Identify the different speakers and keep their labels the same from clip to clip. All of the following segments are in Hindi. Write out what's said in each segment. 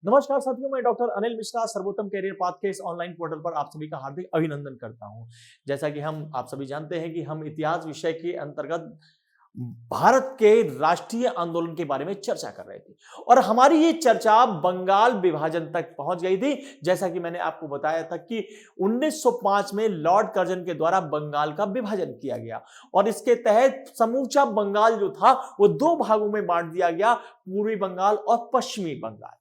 Speaker 1: नमस्कार साथियों, मैं डॉक्टर अनिल मिश्रा सर्वोत्तम कैरियर पाथ के इस ऑनलाइन पोर्टल पर आप सभी का हार्दिक अभिनंदन करता हूं। जैसा कि हम आप सभी जानते हैं कि हम इतिहास विषय के अंतर्गत भारत के राष्ट्रीय आंदोलन के बारे में चर्चा कर रहे थे और हमारी ये चर्चा बंगाल विभाजन तक पहुंच गई थी। जैसा कि मैंने आपको बताया था कि 1905 में लॉर्ड कर्जन के द्वारा बंगाल का विभाजन किया गया और इसके तहत समूचा बंगाल जो था वो दो भागों में बांट दिया गया, पूर्वी बंगाल और पश्चिमी बंगाल।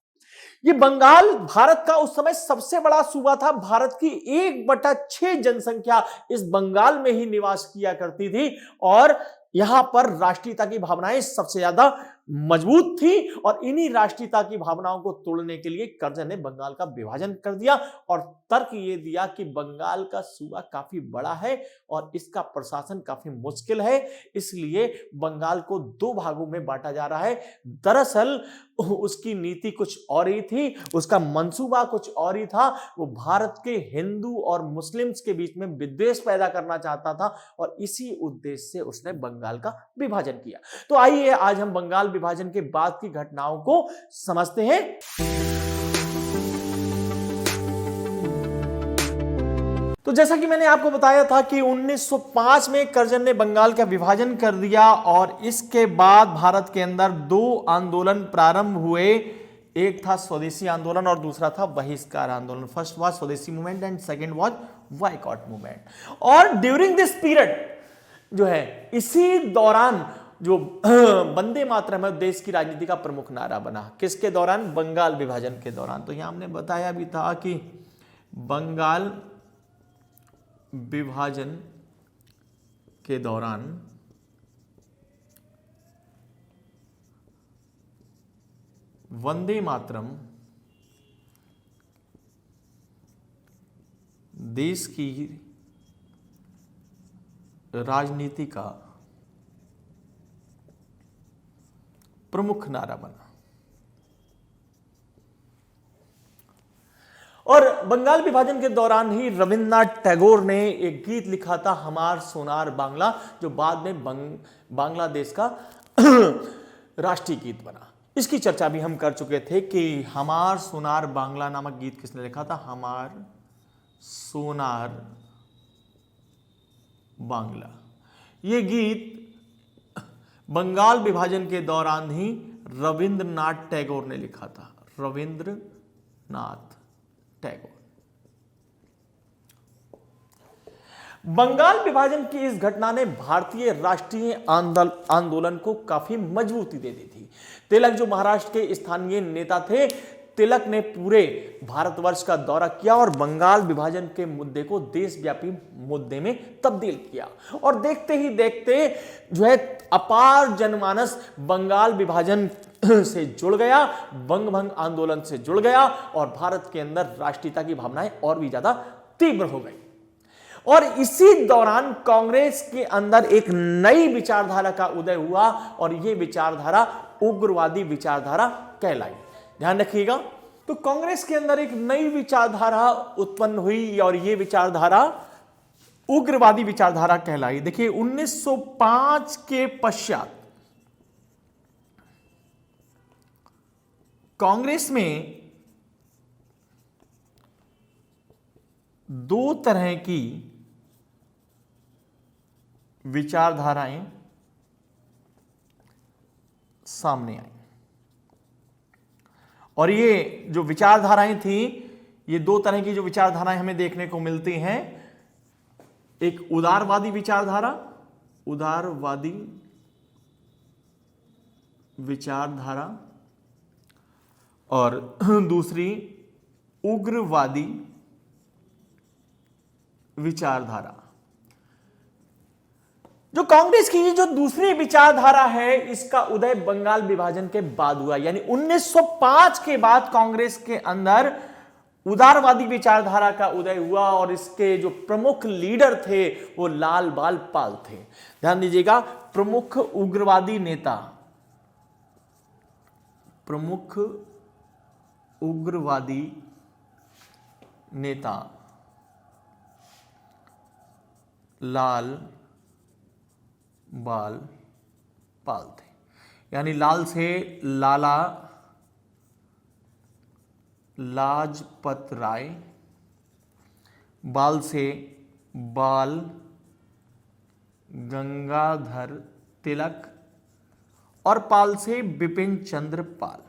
Speaker 1: ये बंगाल भारत का उस समय सबसे बड़ा सूबा था। भारत की 1/6 जनसंख्या इस बंगाल में ही निवास किया करती थी और यहां पर राष्ट्रीयता की भावनाएं सबसे ज्यादा मजबूत थी और इन्हीं राष्ट्रीयता की भावनाओं को तोड़ने के लिए कर्जन ने बंगाल का विभाजन कर दिया और तर्क ये दिया कि बंगाल का सूबा काफी बड़ा है और इसका प्रशासन काफी मुश्किल है, इसलिए बंगाल को दो भागों में बांटा जा रहा है। दरअसल उसकी नीति कुछ और ही थी, उसका मंसूबा कुछ और ही था। वो भारत के हिंदू और मुस्लिम्स के बीच में विद्वेष पैदा करना चाहता था और इसी उद्देश्य से उसने बंगाल का विभाजन किया। तो आइए आज हम बंगाल विभाजन के बाद की घटनाओं को समझते हैं। तो जैसा कि मैंने आपको बताया था कि 1905 में कर्जन ने बंगाल का विभाजन कर दिया और इसके बाद भारत के अंदर दो आंदोलन प्रारंभ हुए। एक था स्वदेशी आंदोलन और दूसरा था बहिष्कार आंदोलन। फर्स्ट वाज स्वदेशी movement and second was boycott movement. और ड्यूरिंग दिस पीरियड जो है, इसी दौरान जो वंदे मातरम है देश की राजनीति का प्रमुख नारा बना। किसके दौरान? बंगाल विभाजन के दौरान। तो यहां हमने बताया भी था कि बंगाल विभाजन के दौरान वंदे मातरम देश की राजनीति का प्रमुख नारा बना। और बंगाल विभाजन के दौरान ही रविंद्रनाथ टैगोर ने एक गीत लिखा था, हमार सोनार बांग्ला, जो बाद में बांग्लादेश का राष्ट्रीय गीत बना। इसकी चर्चा भी हम कर चुके थे कि हमार सोनार बांग्ला नामक गीत किसने लिखा था? हमार सोनार बांग्ला। ये गीत बंगाल विभाजन के दौरान ही रविंद्रनाथ टैगोर ने लिखा था। रविंद्रनाथ टैगोर। बंगाल विभाजन की इस घटना ने भारतीय राष्ट्रीय आंदोलन को काफी मजबूती दे दी थी। तिलक जो महाराष्ट्र के स्थानीय नेता थे, तिलक ने पूरे भारतवर्ष का दौरा किया और बंगाल विभाजन के मुद्दे को देशव्यापी मुद्दे में तब्दील किया और देखते ही देखते जो है अपार जनमानस बंगाल विभाजन से जुड़ गया, बंग भंग आंदोलन से जुड़ गया और भारत के अंदर राष्ट्रीयता की भावनाएं और भी ज्यादा तीव्र हो गई। और इसी दौरान कांग्रेस के अंदर एक नई विचारधारा का उदय हुआ और यह विचारधारा उग्रवादी विचारधारा कहलाई। ध्यान रखिएगा, तो कांग्रेस के अंदर एक नई विचारधारा उत्पन्न हुई और यह विचारधारा उग्रवादी विचारधारा कहलाई। देखिए 1905 के पश्चात कांग्रेस में दो तरह की विचारधाराएं सामने आई और ये जो विचारधाराएं थी, ये दो तरह की जो विचारधाराएं हमें देखने को मिलती हैं। एक उदारवादी विचारधारा, उदारवादी विचारधारा, और दूसरी उग्रवादी विचारधारा। जो कांग्रेस की जो दूसरी विचारधारा है, इसका उदय बंगाल विभाजन के बाद हुआ। यानी 1905 के बाद कांग्रेस के अंदर उदारवादी विचारधारा का उदय हुआ और इसके जो प्रमुख लीडर थे वो लाल बाल पाल थे। ध्यान दीजिएगा, प्रमुख उग्रवादी नेता, प्रमुख उग्रवादी नेता लाल बाल पाल थे। यानी लाल से लाला लाजपत राय, बाल से बाल गंगाधर तिलक और पाल से बिपिन चंद्र पाल।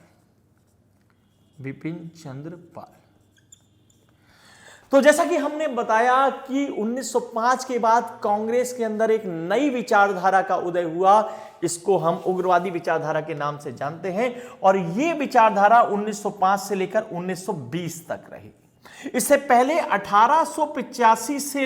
Speaker 1: बिपिन चंद्र पाल। तो जैसा कि हमने बताया कि 1905 के बाद कांग्रेस के अंदर एक नई विचारधारा का उदय हुआ, इसको हम उग्रवादी विचारधारा के नाम से जानते हैं, और यह विचारधारा 1905 से लेकर 1920 तक रही। इससे पहले 1885 से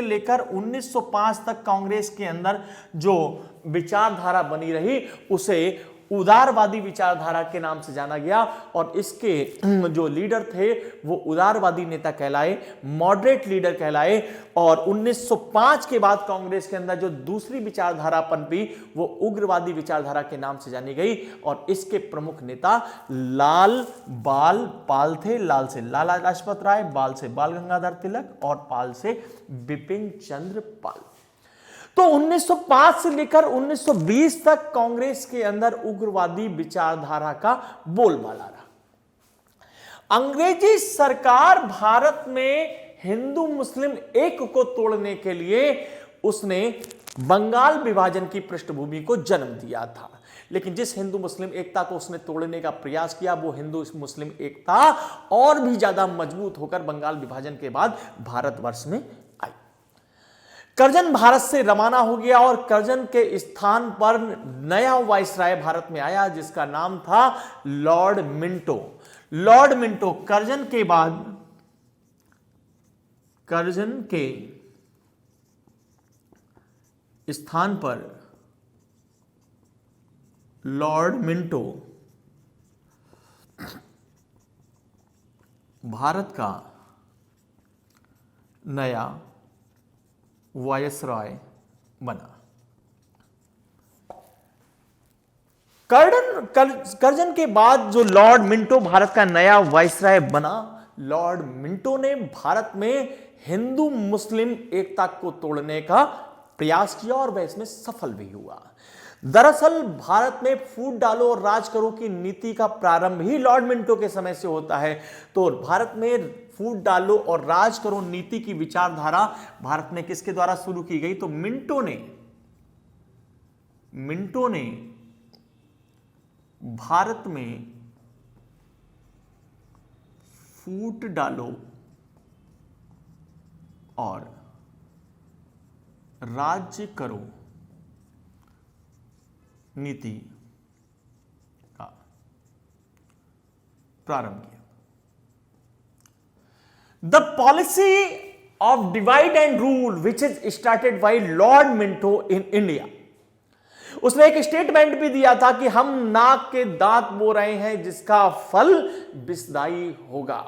Speaker 1: लेकर 1905 तक कांग्रेस के अंदर जो विचारधारा बनी रही उसे उदारवादी विचारधारा के नाम से जाना गया, और इसके जो लीडर थे वो उदारवादी नेता कहलाए, मॉडरेट लीडर कहलाए। और 1905 के बाद कांग्रेस के अंदर जो दूसरी विचारधारा पनपी वो उग्रवादी विचारधारा के नाम से जानी गई, और इसके प्रमुख नेता लाल बाल पाल थे। लाल से लाला लाजपत राय, बाल से बाल गंगाधर तिलक और पाल से बिपिन चंद्र पाल। तो 1905 से लेकर 1920 तक कांग्रेस के अंदर उग्रवादी विचारधारा का बोलबाला रहा। अंग्रेजी सरकार भारत में हिंदू मुस्लिम एक को तोड़ने के लिए उसने बंगाल विभाजन की पृष्ठभूमि को जन्म दिया था, लेकिन जिस हिंदू मुस्लिम एकता को उसने तोड़ने का प्रयास किया वो हिंदू मुस्लिम एकता और भी ज्यादा मजबूत होकर बंगाल विभाजन के बाद भारतवर्ष में आई। करजन भारत से रवाना हो गया और करजन के स्थान पर नया वाइसराय भारत में आया जिसका नाम था Lord Minto. Lord Minto Curzon के बाद, करजन के स्थान पर लॉर्ड मिंटो भारत का नया वायसराय बना। करजन के बाद जो लॉर्ड मिंटो भारत का नया वायसराय बना, लॉर्ड मिंटो ने भारत में हिंदू मुस्लिम एकता को तोड़ने का प्रयास किया और वह इसमें सफल भी हुआ। दरअसल भारत में फूट डालो और राज करो की नीति का प्रारंभ ही लॉर्ड मिंटो के समय से होता है। तो भारत में फूट डालो और राज करो नीति की विचारधारा भारत में किसके द्वारा शुरू की गई? तो मिंटो ने भारत में फूट डालो और राज्य करो नीति का प्रारंभ किया। The policy of divide and rule which is started by Lord Minto in India. उसने एक स्टेटमेंट भी दिया था कि हम नाक के दांत बो रहे हैं जिसका फल विषदायी होगा।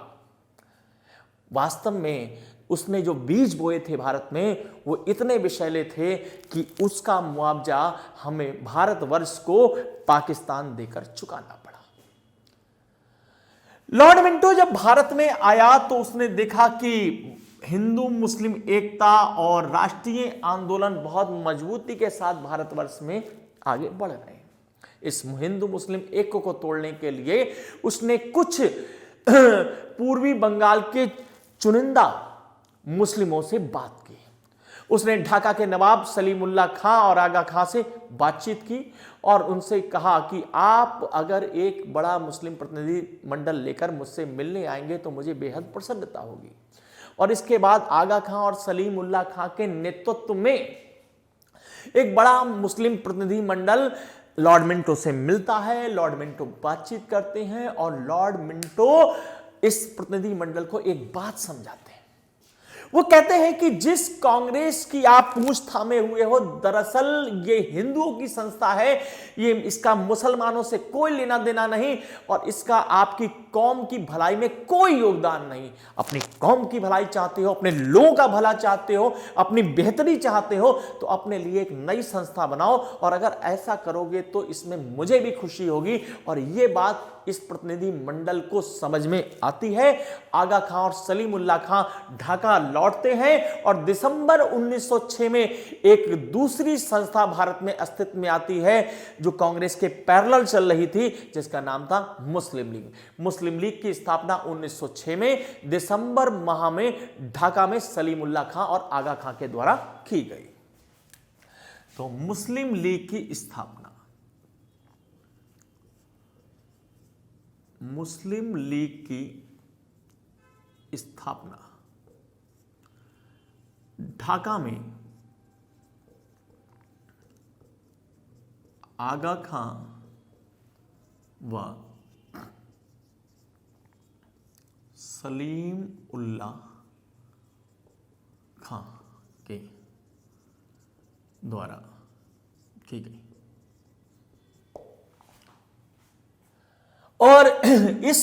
Speaker 1: वास्तव में उसने जो बीज बोए थे भारत में वो इतने विषैले थे कि उसका मुआवजा हमें भारतवर्ष को पाकिस्तान देकर चुकाना पड़ा। लॉर्ड मिंटो जब भारत में आया तो उसने देखा कि हिंदू मुस्लिम एकता और राष्ट्रीय आंदोलन बहुत मजबूती के साथ भारतवर्ष में आगे बढ़ रहे हैं। इस हिंदू मुस्लिम एक को तोड़ने के लिए उसने कुछ पूर्वी बंगाल के चुनिंदा मुस्लिमों से बात की। उसने ढाका के नवाब सलीमुल्लाह खां और आगा खां से बातचीत की और उनसे कहा कि आप अगर एक बड़ा मुस्लिम प्रतिनिधि मंडल लेकर मुझसे मिलने आएंगे तो मुझे बेहद प्रसन्नता होगी। और इसके बाद आगा खां और सलीमुल्लाह खां के नेतृत्व में एक बड़ा मुस्लिम प्रतिनिधि मंडल लॉर्ड मिंटो से मिलता है। लॉर्ड मिंटो बातचीत करते हैं और लॉर्ड मिंटो इस प्रतिनिधि मंडल को एक बात समझाते हैं। वो कहते हैं कि जिस कांग्रेस की आप पूंछ थामे हुए हो, दरअसल ये हिंदुओं की संस्था है, ये इसका मुसलमानों से कोई लेना देना नहीं और इसका आपकी कौम की भलाई में कोई योगदान नहीं। अपनी कौम की भलाई चाहते हो, अपने लोगों का भला चाहते हो, अपनी बेहतरी चाहते हो तो अपने लिए एक नई संस्था बनाओ और अगर ऐसा करोगे तो इसमें मुझे भी खुशी होगी। और ये बात इस प्रतिनिधि मंडल को समझ में आती है। आगा खां और सलीमुल्लाह खां ढाका लौटते हैं और दिसंबर 1906 में एक दूसरी संस्था भारत में अस्तित्व में आती है जो कांग्रेस के पैरेलल चल रही थी, जिसका नाम था मुस्लिम लीग। मुस्लिम लीग की स्थापना 1906 में दिसंबर माह में ढाका में सलीमुल्लाह खां और आगा खां के द्वारा की गई। तो मुस्लिम लीग की स्थापना, मुस्लिम लीग की स्थापना ढाका में आगा खां व सलीम उल्लाह खां के द्वारा की गई। और इस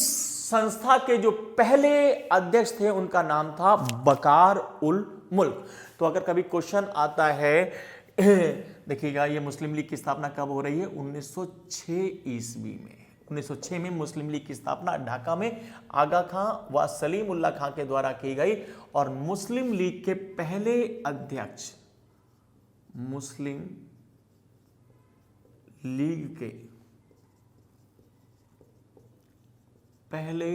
Speaker 1: संस्था के जो पहले अध्यक्ष थे उनका नाम था बकार उल मुल्क। तो अगर कभी क्वेश्चन आता है, देखिएगा ये मुस्लिम लीग की स्थापना कब हो रही है, 1906 ईस्वी में। 1906 में मुस्लिम लीग की स्थापना ढाका में आगा खां व सलीम उल्लाह खां के द्वारा की गई। और मुस्लिम लीग के पहले अध्यक्ष, मुस्लिम लीग के पहले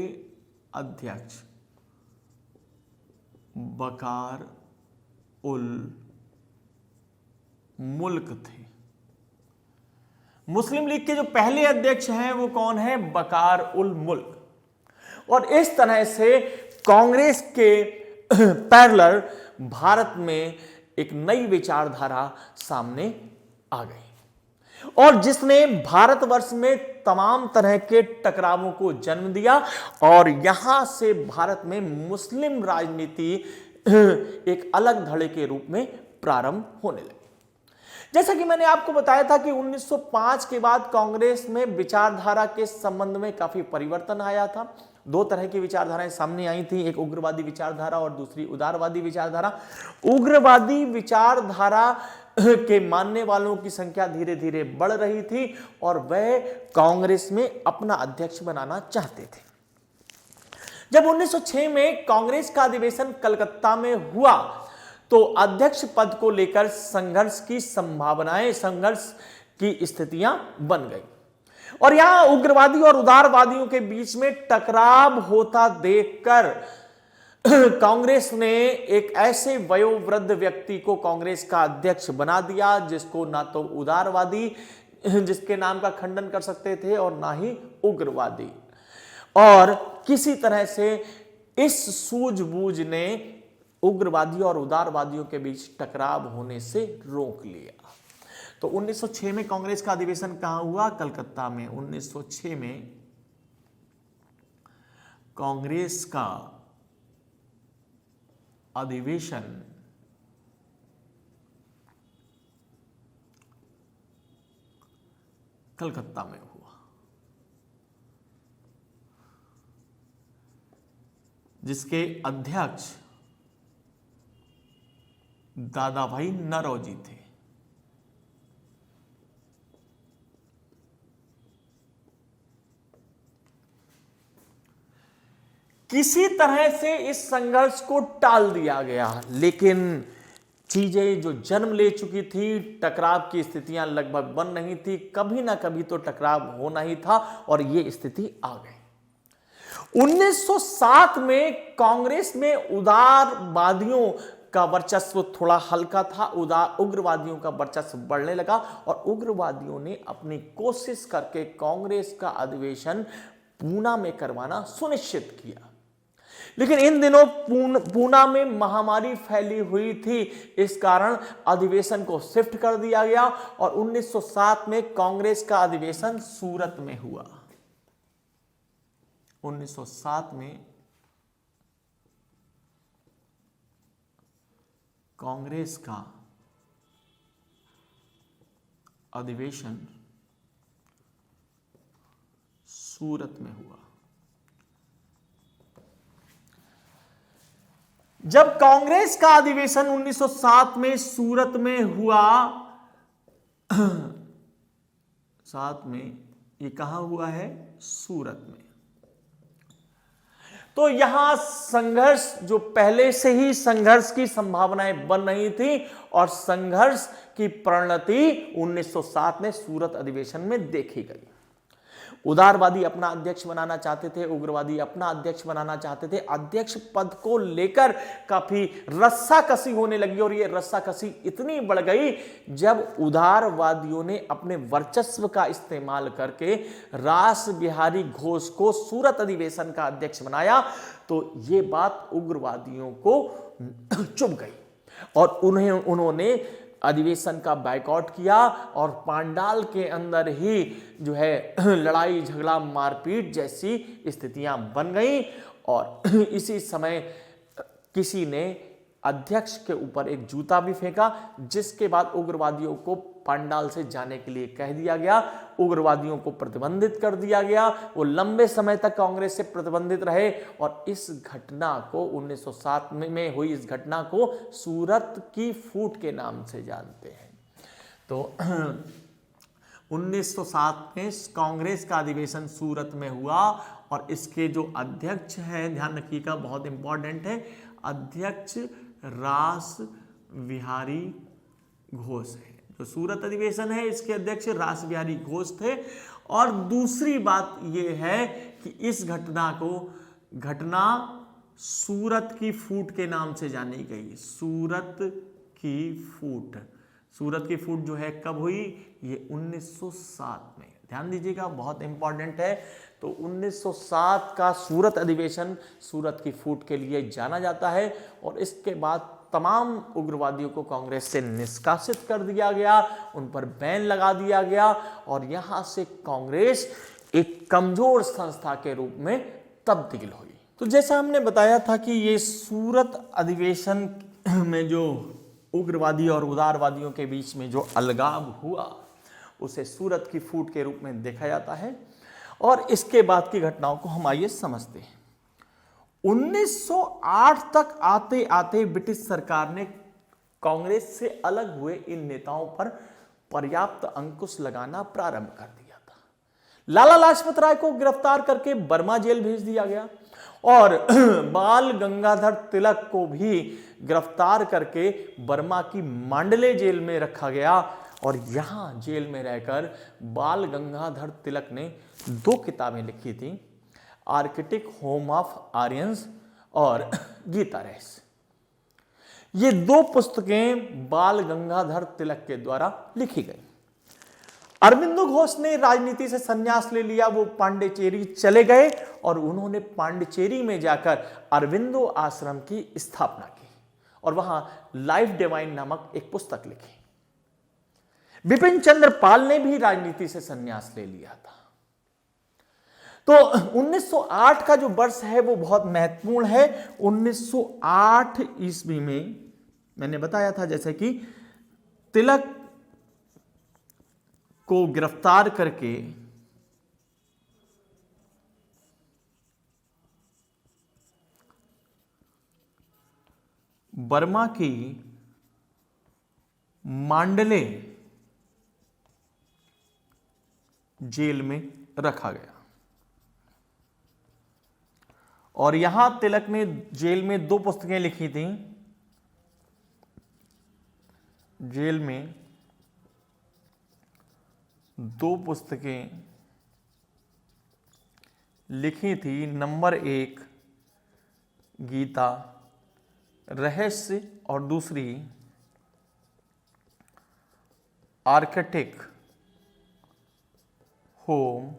Speaker 1: अध्यक्ष बकार उल मुल्क थे। मुस्लिम लीग के जो पहले अध्यक्ष हैं वो कौन है, बकार उल मुल्क। और इस तरह से कांग्रेस के पैरेलल भारत में एक नई विचारधारा सामने आ गई और जिसने भारतवर्ष में तमाम तरह के टकरावों को जन्म दिया। और यहां से भारत में मुस्लिम राजनीति एक अलग धड़े के रूप में प्रारंभ होने लगी। जैसा कि मैंने आपको बताया था कि 1905 के बाद कांग्रेस में विचारधारा के संबंध में काफी परिवर्तन आया था। दो तरह की विचारधाराएं सामने आई थी, एक उग्रवादी विचारधारा और दूसरी उदारवादी विचारधारा। उग्रवादी विचारधारा के मानने वालों की संख्या धीरे धीरे बढ़ रही थी और वह कांग्रेस में अपना अध्यक्ष बनाना चाहते थे। जब 1906 में कांग्रेस का अधिवेशन कलकत्ता में हुआ तो अध्यक्ष पद को लेकर संघर्ष की संभावनाएं, संघर्ष की स्थितियां बन गई और यहां उग्रवादी और उदारवादियों के बीच में टकराव होता देखकर कांग्रेस ने एक ऐसे वयोवृद्ध व्यक्ति को कांग्रेस का अध्यक्ष बना दिया जिसको ना तो उदारवादी जिसके नाम का खंडन कर सकते थे और ना ही उग्रवादी। और किसी तरह से इस सूझबूझ ने उग्रवादी और उदारवादियों के बीच टकराव होने से रोक लिया। तो 1906 में कांग्रेस का अधिवेशन कहां हुआ, कलकत्ता में। 1906 में कांग्रेस का अधिवेशन कलकत्ता में हुआ, जिसके अध्यक्ष दादाभाई नौरोजी थे। किसी तरह से इस संघर्ष को टाल दिया गया, लेकिन चीजें जो जन्म ले चुकी थी, टकराव की स्थितियां लगभग बन रही थी, कभी ना कभी तो टकराव होना ही था और ये स्थिति आ गई। 1907 में कांग्रेस में उदारवादियों का वर्चस्व थोड़ा हल्का था, उग्रवादियों का वर्चस्व बढ़ने लगा और उग्रवादियों ने अपनी कोशिश करके कांग्रेस का अधिवेशन पूना में करवाना सुनिश्चित किया। लेकिन इन दिनों पूना में महामारी फैली हुई थी, इस कारण अधिवेशन को शिफ्ट कर दिया गया और 1907 में कांग्रेस का अधिवेशन सूरत में हुआ। 1907 में कांग्रेस का अधिवेशन सूरत में हुआ। जब कांग्रेस का अधिवेशन 1907 में सूरत में हुआ, साथ में ये कहां हुआ है, सूरत में। तो यहां संघर्ष, जो पहले से ही संघर्ष की संभावनाएं बन रही थी और संघर्ष की परिणति 1907 में सूरत अधिवेशन में देखी गई। उदारवादी अपना अध्यक्ष बनाना चाहते थे, उग्रवादी अपना अध्यक्ष बनाना चाहते थे। अध्यक्ष पद को लेकर काफी रस्साकसी होने लगी और यह रस्साकसी इतनी बढ़ गई जब उदारवादियों ने अपने वर्चस्व का इस्तेमाल करके रास बिहारी घोष को सूरत अधिवेशन का अध्यक्ष बनाया, तो यह बात उग्रवादियों को चुभ गई और उन्होंने अधिवेशन का बायकॉट किया और पांडाल के अंदर ही जो है लड़ाई झगड़ा मारपीट जैसी स्थितियां बन गई। और इसी समय किसी ने अध्यक्ष के ऊपर एक जूता भी फेंका, जिसके बाद उग्रवादियों को पांडाल से जाने के लिए कह दिया गया, उग्रवादियों को प्रतिबंधित कर दिया गया। वो लंबे समय तक कांग्रेस से प्रतिबंधित रहे और इस घटना को 1907 में हुई इस घटना को सूरत की फूट के नाम से जानते हैं। तो 1907 में कांग्रेस का अधिवेशन सूरत में हुआ और इसके जो अध्यक्ष हैं, ध्यान रखिएगा बहुत इंपॉर्टेंट है, अध्यक्ष रास बिहारी घोष है। जो सूरत अधिवेशन है इसके अध्यक्ष रास बिहारी घोष थे। और दूसरी बात यह है कि इस घटना सूरत की फूट के नाम से जानी गई। सूरत की फूट जो है कब हुई? ये 1907 में। ध्यान दीजिएगा बहुत इंपॉर्टेंट है। तो 1907 का सूरत अधिवेशन सूरत की फूट के लिए जाना जाता है और इसके बाद तमाम उग्रवादियों को कांग्रेस से निष्कासित कर दिया गया, उन पर बैन लगा दिया गया और यहां से कांग्रेस एक कमजोर संस्था के रूप में तब्दील हुई। तो जैसा हमने बताया था कि ये सूरत अधिवेशन में जो उग्रवादी और उदारवादियों के बीच में जो अलगाव हुआ उसे सूरत की फूट के रूप में देखा जाता है। और इसके बाद की घटनाओं को हम आइए समझते हैं। 1908 तक आते आते ब्रिटिश सरकार ने कांग्रेस से अलग हुए इन नेताओं पर पर्याप्त अंकुश लगाना प्रारंभ कर दिया था। लाला लाजपत राय को गिरफ्तार करके बर्मा जेल भेज दिया गया और बाल गंगाधर तिलक को भी गिरफ्तार करके बर्मा की मांडले जेल में रखा गया। और यहां जेल में रहकर बाल गंगाधर तिलक ने 2 किताबें लिखी थी, आर्किटिक होम ऑफ आर्यंस और गीता रहस्य। ये 2 पुस्तकें बाल गंगाधर तिलक के द्वारा लिखी गई। अरविंदो घोष ने राजनीति से संन्यास ले लिया, वो पांडिचेरी चले गए और उन्होंने पांडिचेरी में जाकर अरविंदो आश्रम की स्थापना की और वहां लाइफ डिवाइन नामक एक पुस्तक लिखी। बिपिन चंद्र पाल ने भी राजनीति से संन्यास ले लिया था। तो 1908 का जो वर्ष है वो बहुत महत्वपूर्ण है। 1908 ईस्वी में मैंने बताया था जैसे कि तिलक को गिरफ्तार करके बर्मा की मांडले जेल में रखा गया और यहां तिलक ने जेल में 2 पुस्तकें लिखी थी। जेल में 2 पुस्तकें लिखी थी। नंबर 1 गीता रहस्य और दूसरी आर्किटिक होम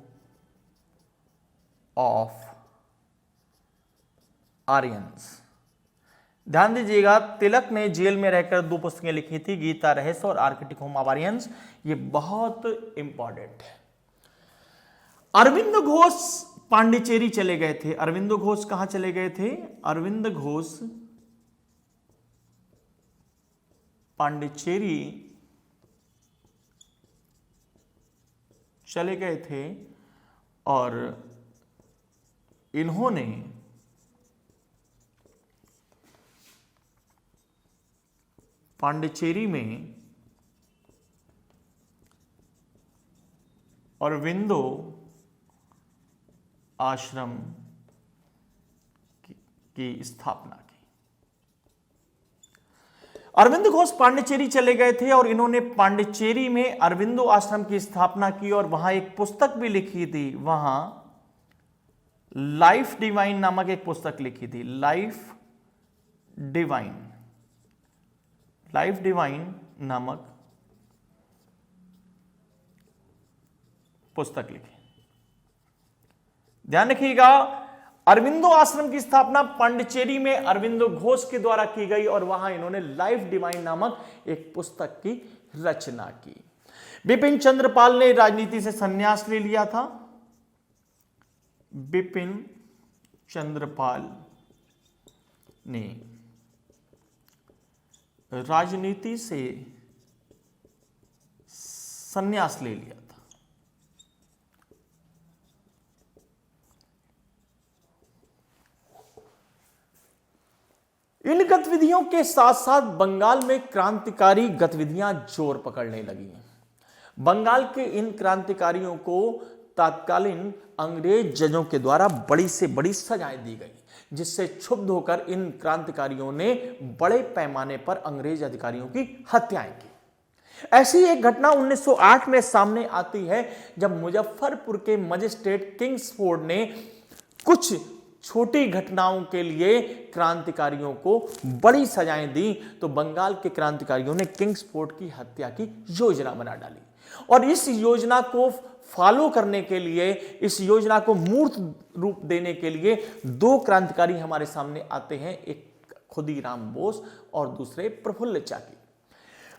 Speaker 1: ऑफ आर्यंस। ध्यान दीजिएगा तिलक ने जेल में रहकर 2 पुस्तकें लिखी थी, गीता रहस्य और आर्किटिक होम ऑफ आर्यंस। ये बहुत इंपॉर्टेंट है। अरविंद घोष पांडिचेरी चले गए थे। अरविंद घोष कहां चले गए थे? अरविंद घोष पांडिचेरी चले गए थे और इन्होंने पांडिचेरी में अरविंदो आश्रम की स्थापना की। अरविंद घोष पांडिचेरी चले गए थे और इन्होंने पांडिचेरी में अरविंदो आश्रम की स्थापना की और वहां एक पुस्तक भी लिखी थी। वहां लाइफ डिवाइन नामक एक पुस्तक लिखी थी। लाइफ डिवाइन नामक पुस्तक लिखी। ध्यान रखिएगा, अरविंदो आश्रम की स्थापना पांडिचेरी में अरविंदो घोष के द्वारा की गई और वहां इन्होंने लाइफ डिवाइन नामक एक पुस्तक की रचना की। बिपिन चंद्रपाल ने राजनीति से संन्यास ले लिया था। बिपिन चंद्रपाल ने राजनीति से संन्यास ले लिया था। इन गतिविधियों के साथ साथ बंगाल में क्रांतिकारी गतिविधियां जोर पकड़ने लगी। बंगाल के इन क्रांतिकारियों को तत्कालीन अंग्रेज जजों के द्वारा बड़ी से बड़ी सजाएं दी गई, जिससे क्षुब्ध होकर इन क्रांतिकारियों ने बड़े पैमाने पर अंग्रेज अधिकारियों की हत्याएं की। ऐसी एक घटना 1908 में सामने आती है, जब मुजफ्फरपुर के मजिस्ट्रेट किंग्सफोर्ड ने कुछ छोटी घटनाओं के लिए क्रांतिकारियों को बड़ी सजाएं दी, तो बंगाल के क्रांतिकारियों ने किंग्सफोर्ड की हत्या की योजना बना डाली। और इस योजना को फॉलो करने के लिए, इस योजना को मूर्त रूप देने के लिए दो क्रांतिकारी हमारे सामने आते हैं, एक खुदीराम बोस और दूसरे प्रफुल्ल चाकी।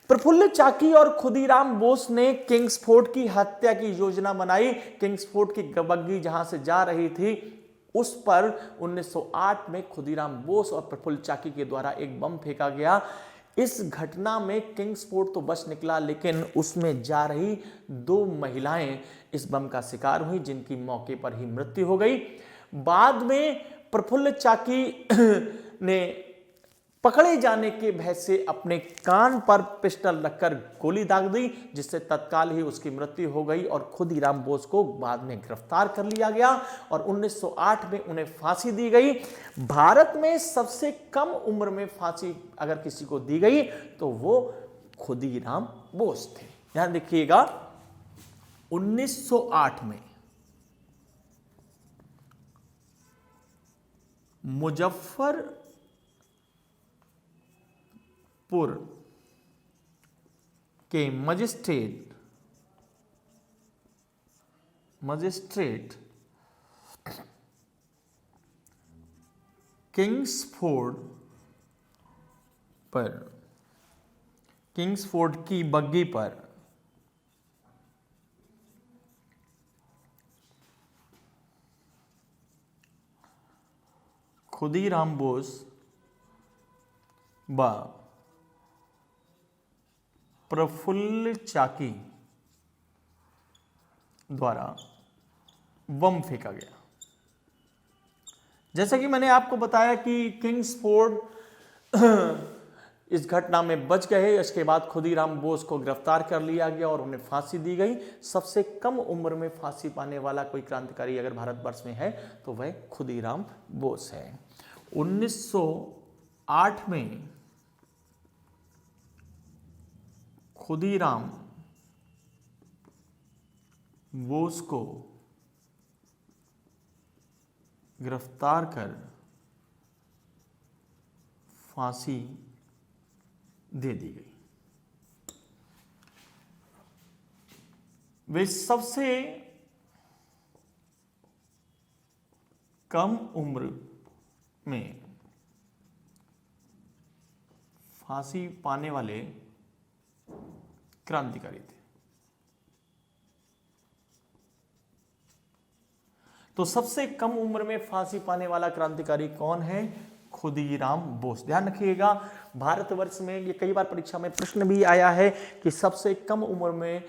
Speaker 1: प्रफुल्ल चाकी और खुदीराम बोस ने किंग्सफोर्ड की हत्या की योजना बनाई। किंग्सफोर्ड की बग्गी जहां से जा रही थी, उस पर 1908 में खुदीराम बोस और प्रफुल्ल चाकी के द्वारा एक बम फेंका गया। इस घटना में किंग्सफोर्ड तो बच निकला, लेकिन उसमें जा रही दो महिलाएं इस बम का शिकार हुई, जिनकी मौके पर ही मृत्यु हो गई। बाद में प्रफुल्ल चाकी ने पकड़े जाने के भय से अपने कान पर पिस्टल रखकर गोली दाग दी, जिससे तत्काल ही उसकी मृत्यु हो गई और खुदीराम बोस को बाद में गिरफ्तार कर लिया गया और 1908 में उन्हें फांसी दी गई। भारत में सबसे कम उम्र में फांसी अगर किसी को दी गई तो वो खुदीराम बोस थे। ध्यान देखिएगा, 1908 में मुजफ्फरपुर के मजिस्ट्रेट किंग्सफोर्ड की बग्गी पर खुदीराम बोस व प्रफुल्ल चाकी द्वारा बम फेंका गया। जैसा कि मैंने आपको बताया कि किंग्सफोर्ड इस घटना में बच गए। इसके बाद खुदीराम बोस को गिरफ्तार कर लिया गया और उन्हें फांसी दी गई। सबसे कम उम्र में फांसी पाने वाला कोई क्रांतिकारी अगर भारतवर्ष में है तो वह खुदीराम बोस है। 1908 में खुदीराम बोस को गिरफ्तार कर फांसी दे दी गई। वे सबसे कम उम्र में फांसी पाने वाले क्रांतिकारी थे। तो सबसे कम उम्र में फांसी पाने वाला क्रांतिकारी कौन है? खुदीराम बोस। ध्यान रखिएगा, भारतवर्ष में ये कई बार परीक्षा में प्रश्न भी आया है कि सबसे कम उम्र में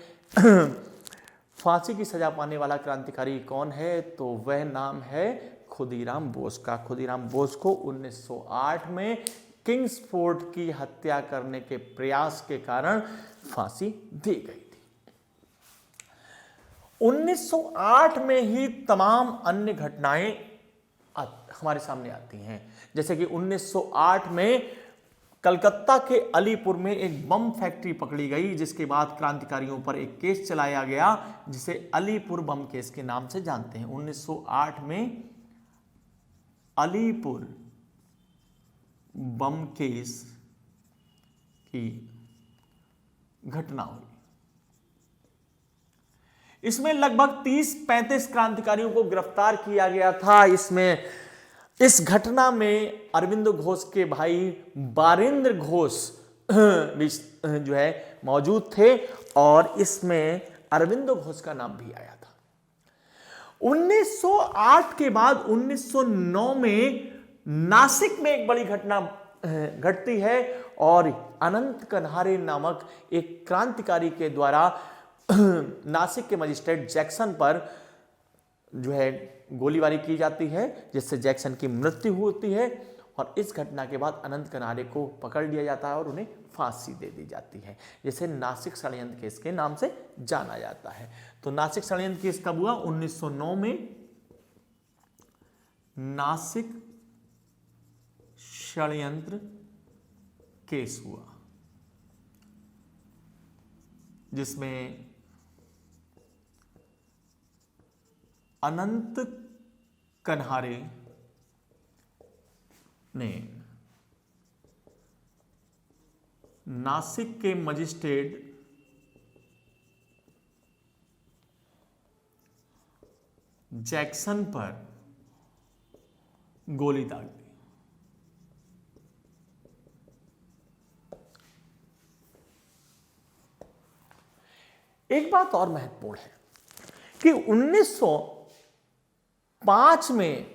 Speaker 1: फांसी की सजा पाने वाला क्रांतिकारी कौन है, तो वह नाम है खुदीराम बोस का। खुदीराम बोस को 1908 में किंग्सफोर्ड की हत्या करने के प्रयास के कारण फांसी दी गई थी। 1908 में ही तमाम अन्य घटनाएं हमारे सामने आती हैं। जैसे कि 1908 में कलकत्ता के अलीपुर में एक बम फैक्ट्री पकड़ी गई, जिसके बाद क्रांतिकारियों पर एक केस चलाया गया जिसे अलीपुर बम केस के नाम से जानते हैं। 1908 में अलीपुर बम केस की घटना हुई। इसमें लगभग 30-35 क्रांतिकारियों को गिरफ्तार किया गया था। इस घटना में अरविंद घोष के भाई बारिंद्र घोष भी जो है मौजूद थे और इसमें अरविंद घोष का नाम भी आया था। 1908 के बाद 1909 में नासिक में एक बड़ी घटना घटती है और अनंत कन्हारे नामक एक क्रांतिकारी के द्वारा नासिक के मजिस्ट्रेट जैक्सन पर जो है गोलीबारी की जाती है, जिससे जैक्सन की मृत्यु होती है और इस घटना के बाद अनंत कन्हारे को पकड़ लिया जाता है और उन्हें फांसी दे दी जाती है, जिसे नासिक षड्यंत्र केस के नाम से जाना जाता है। तो नासिक षड्यंत्र केस कब हुआ? 1909 में नासिक षड्यंत्र केस हुआ, जिसमें अनंत कन्हारे ने नासिक के मजिस्ट्रेट जैक्सन पर गोली दाग दी। एक बात और महत्वपूर्ण है कि 1905 में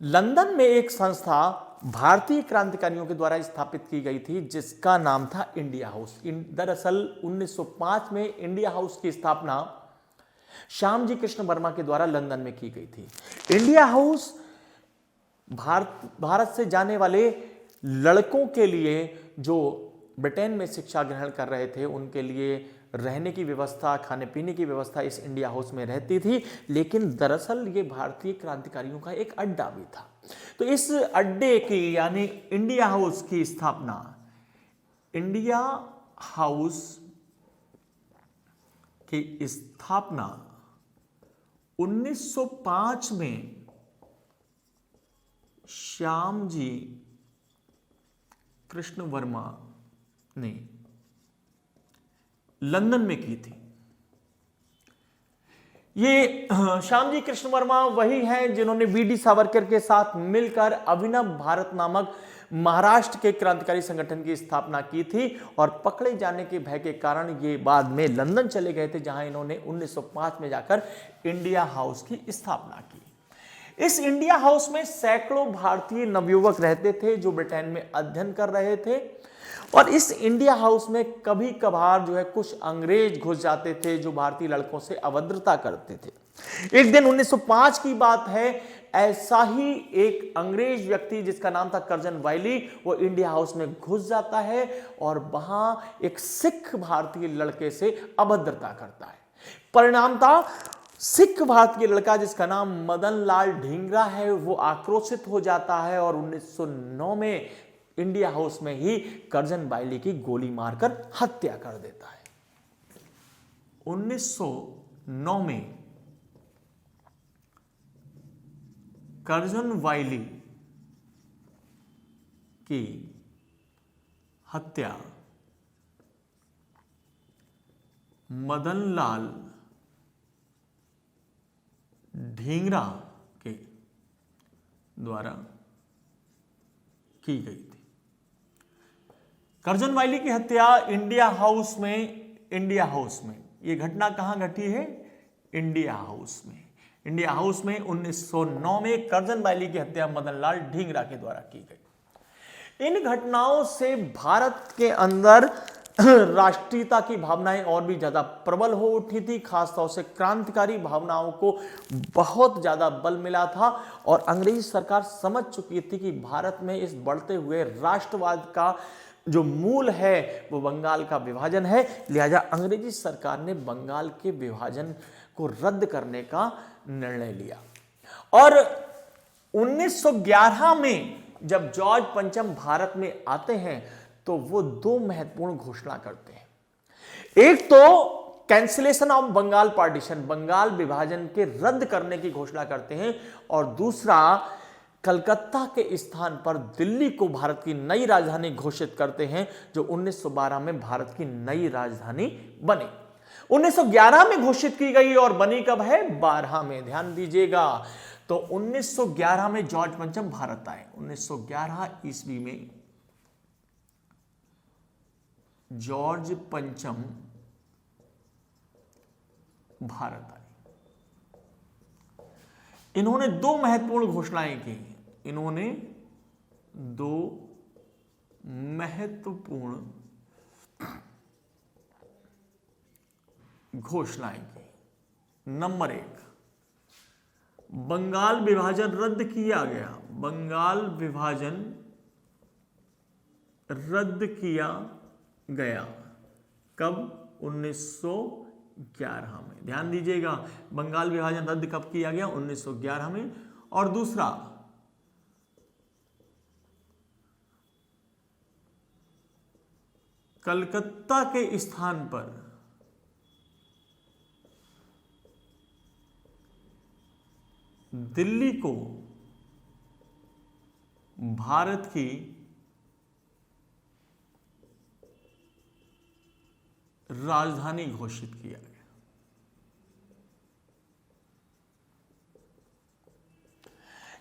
Speaker 1: लंदन में एक संस्था भारतीय क्रांतिकारियों के द्वारा स्थापित की गई थी, जिसका नाम था इंडिया हाउस। दरअसल 1905 में इंडिया हाउस की स्थापना श्यामजी कृष्ण वर्मा के द्वारा लंदन में की गई थी। इंडिया हाउस भारत से जाने वाले लड़कों के लिए, जो ब्रिटेन में शिक्षा ग्रहण कर रहे थे, उनके लिए रहने की व्यवस्था, खाने पीने की व्यवस्था इस इंडिया हाउस में रहती थी। लेकिन दरअसल ये भारतीय क्रांतिकारियों का एक अड्डा भी था। तो इस अड्डे की यानी इंडिया हाउस की स्थापना, इंडिया हाउस की स्थापना 1905 में श्यामजी कृष्ण वर्मा ने लंदन में की थी। ये श्यामजी कृष्ण वर्मा वही हैं जिन्होंने वीडी सावरकर के साथ मिलकर अभिनव भारत नामक महाराष्ट्र के क्रांतिकारी संगठन की स्थापना की थी और पकड़े जाने के भय के कारण ये बाद में लंदन चले गए थे, जहां इन्होंने 1905 में जाकर इंडिया हाउस की स्थापना की। इस इंडिया हाउस में सैकड़ों भारतीय नवयुवक रहते थे जो ब्रिटेन में अध्ययन कर रहे थे और इस इंडिया हाउस में कभी कभार जो है कुछ अंग्रेज घुस जाते थे जो भारतीय लड़कों से अभद्रता करते थे। एक दिन 1905 की बात है, ऐसा ही एक अंग्रेज व्यक्ति जिसका नाम था कर्जन वाइली, वो इंडिया हाउस में घुस जाता है और वहां एक सिख भारतीय लड़के से अभद्रता करता है। परिणाम था सिख भारतीय लड़का जिसका नाम मदन लाल ढींगरा है, वो आक्रोशित हो जाता है और 1909 में इंडिया हाउस में ही कर्जन वाइली की गोली मारकर हत्या कर देता है। 1909 में कर्जन वाइली की हत्या मदन लाल ढींगरा के द्वारा की गई थी। कर्जन वाइली की हत्या इंडिया हाउस में ये घटना कहां घटी है? इंडिया हाउस में। इंडिया हाउस में 1909 में कर्जन वाइली की हत्या मदन लाल ढींगरा के द्वारा की गई। इन घटनाओं से भारत के अंदर राष्ट्रीयता की भावनाएं और भी ज्यादा प्रबल हो उठी थी। खासतौर से क्रांतिकारी भावनाओं को बहुत ज्यादा बल मिला था और अंग्रेजी सरकार समझ चुकी थी कि भारत में इस बढ़ते हुए राष्ट्रवाद का जो मूल है वो बंगाल का विभाजन है। लिहाजा अंग्रेजी सरकार ने बंगाल के विभाजन को रद्द करने का निर्णय लिया और 1911 में जब जॉर्ज पंचम भारत में आते हैं तो वो दो महत्वपूर्ण घोषणा करते हैं। एक तो cancellation of Bengal partition, Bengal विभाजन के रद्द करने की घोषणा करते हैं, और दूसरा कलकत्ता के स्थान पर दिल्ली को भारत की नई राजधानी घोषित करते हैं, जो 1912 में भारत की नई राजधानी बनी। 1911 में घोषित की गई और बनी कब है? 12 में। ध्यान दीजिएगा। तो 1911 में जॉर्ज पंचम भारत आए। 1911 ईस्वी में जॉर्ज पंचम भारत आए। इन्होंने दो महत्वपूर्ण घोषणाएं की। इन्होंने दो महत्वपूर्ण घोषणाएं की। नंबर 1, बंगाल विभाजन रद्द किया गया। बंगाल विभाजन रद्द किया गया कब? 1911 में। ध्यान दीजिएगा, बंगाल विभाजन रद्द कब किया गया? 1911 में। और दूसरा, कलकत्ता के स्थान पर दिल्ली को भारत की राजधानी घोषित किया गया।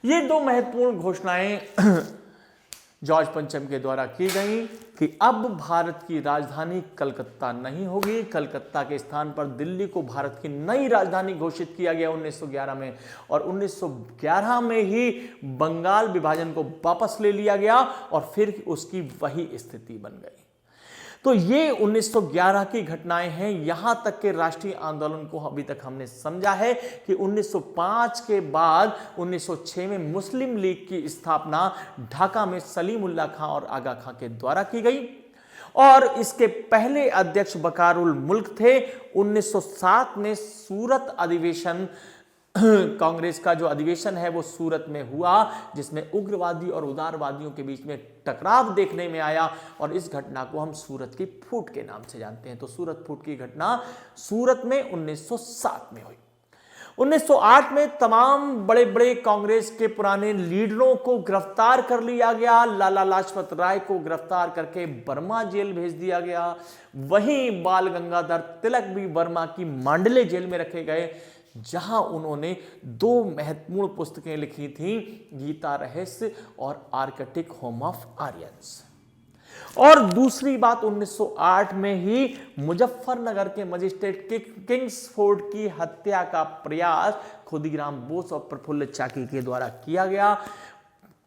Speaker 1: ये दो महत्वपूर्ण घोषणाएं जॉर्ज पंचम के द्वारा की गई कि अब भारत की राजधानी कलकत्ता नहीं होगी, कलकत्ता के स्थान पर दिल्ली को भारत की नई राजधानी घोषित किया गया 1911 में, और 1911 में ही बंगाल विभाजन को वापस ले लिया गया और फिर उसकी वही स्थिति बन गई। तो ये 1911 की घटनाएं हैं। यहां तक के राष्ट्रीय आंदोलन को अभी तक हमने समझा है कि 1905 के बाद 1906 में मुस्लिम लीग की स्थापना ढाका में सलीमुल्लाह खां और आगा खां के द्वारा की गई, और इसके पहले अध्यक्ष बकारउल मुल्क थे। 1907 में सूरत अधिवेशन, कांग्रेस का जो अधिवेशन है वो सूरत में हुआ, जिसमें उग्रवादी और उदारवादियों के बीच में टकराव देखने में आया, और इस घटना को हम सूरत की फूट के नाम से जानते हैं। तो सूरत फूट की घटना सूरत में 1907 में हुई। 1908 में तमाम बड़े बड़े कांग्रेस के पुराने लीडरों को गिरफ्तार कर लिया गया। लाला लाजपत राय को गिरफ्तार करके बर्मा जेल भेज दिया गया। वहीं बाल गंगाधर तिलक भी बर्मा की मांडले जेल में रखे गए, जहां उन्होंने दो महत्वपूर्ण पुस्तकें लिखी थीं, गीता रहस्य और आर्कटिक होम ऑफ आर्यंस। और दूसरी बात, 1908 में ही मुजफ्फरनगर के मजिस्ट्रेट किंग्सफोर्ड की हत्या का प्रयास खुदीराम बोस और प्रफुल्ल चाकी के द्वारा किया गया।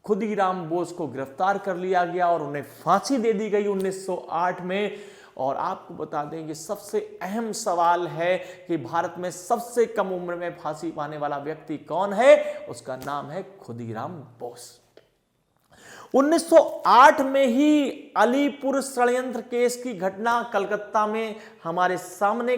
Speaker 1: खुदीराम बोस को गिरफ्तार कर लिया गया और उन्हें फांसी दे दी गई 1908 में। और आपको बता दें कि सबसे अहम सवाल है कि भारत में सबसे कम उम्र में फांसी पाने वाला व्यक्ति कौन है? उसका नाम है खुदीराम बोस। 1908 में ही अलीपुर षड्यंत्र केस की घटना कलकत्ता में हमारे सामने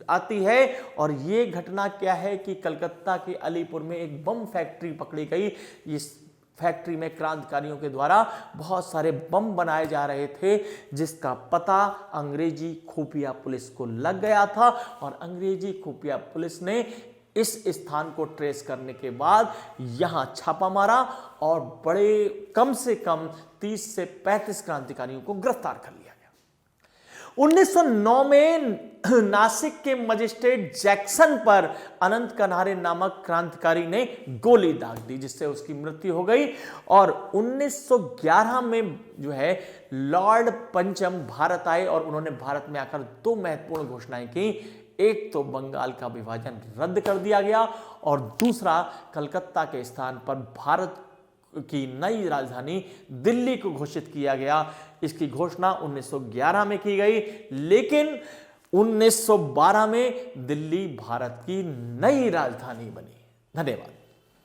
Speaker 1: आती है, और यह घटना क्या है कि कलकत्ता के अलीपुर में एक बम फैक्ट्री पकड़ी गई। इस फैक्ट्री में क्रांतिकारियों के द्वारा बहुत सारे बम बनाए जा रहे थे, जिसका पता अंग्रेजी खुफिया पुलिस को लग गया था, और अंग्रेजी खुफिया पुलिस ने इस स्थान को ट्रेस करने के बाद यहां छापा मारा और बड़े कम से कम 30 से 35 क्रांतिकारियों को गिरफ्तार कर लिया गया। 1909 में नासिक के मजिस्ट्रेट जैक्सन पर अनंत कनारे नामक क्रांतिकारी ने गोली दाग दी, जिससे उसकी मृत्यु हो गई। और 1911 में जो है लॉर्ड पंचम भारत आए, और उन्होंने भारत में आकर दो महत्वपूर्ण घोषणाएं की। एक तो बंगाल का विभाजन रद्द कर दिया गया, और दूसरा कलकत्ता के स्थान पर भारत की नई राजधानी दिल्ली को घोषित किया गया। इसकी घोषणा 1911 में की गई, लेकिन 1912 में दिल्ली भारत की नई राजधानी बनी। धन्यवाद।